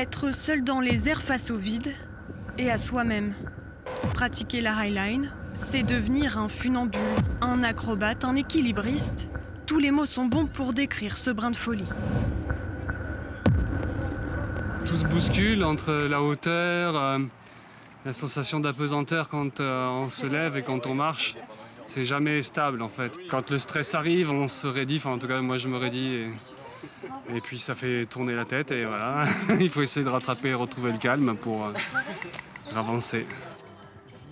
Être seul dans les airs face au vide et à soi-même. Pratiquer la highline, c'est devenir un funambule, un acrobate, un équilibriste. Tous les mots sont bons pour décrire ce brin de folie. Tout se bouscule entre la hauteur, la sensation d'apesanteur quand on se lève et quand on marche. C'est jamais stable en fait. Quand le stress arrive, on se raidit, enfin en tout cas moi je me raidis et puis ça fait tourner la tête et voilà. Il faut essayer de rattraper et retrouver le calme pour avancer.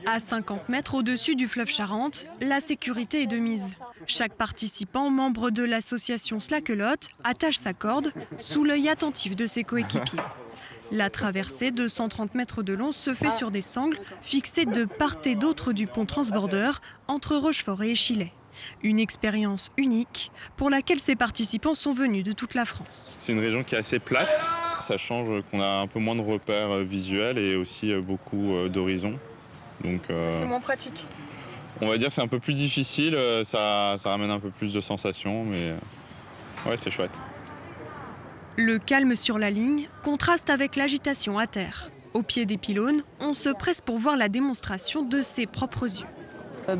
À 50 mètres au-dessus du fleuve Charente, la sécurité est de mise. Chaque participant, membre de l'association Slakelotte, attache sa corde sous l'œil attentif de ses coéquipiers. La traversée de 130 mètres de long se fait sur des sangles fixées de part et d'autre du pont transborder entre Rochefort et Échillais. Une expérience unique pour laquelle ces participants sont venus de toute la France. C'est une région qui est assez plate. Ça change qu'on a un peu moins de repères visuels et aussi beaucoup d'horizons. Donc, c'est moins pratique. On va dire que c'est un peu plus difficile, ça ramène un peu plus de sensations, mais ouais, c'est chouette. Le calme sur la ligne contraste avec l'agitation à terre. Au pied des pylônes, on se presse pour voir la démonstration de ses propres yeux.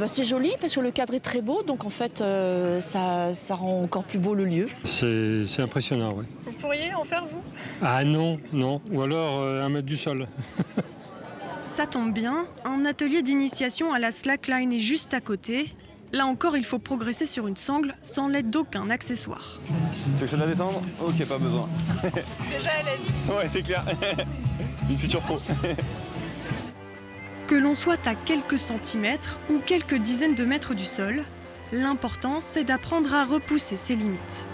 C'est joli parce que le cadre est très beau, donc en fait ça rend encore plus beau le lieu. C'est impressionnant, oui. Vous pourriez en faire, vous? Ah non, ou alors 1 mètre du sol. Ça tombe bien, un atelier d'initiation à la slackline est juste à côté. Là encore, il faut progresser sur une sangle sans l'aide d'aucun accessoire. Tu veux que je la descende? Ok, pas besoin. Déjà à l'aise. Ouais, c'est clair. Une future pro. Que l'on soit à quelques centimètres ou quelques dizaines de mètres du sol, l'important c'est d'apprendre à repousser ses limites.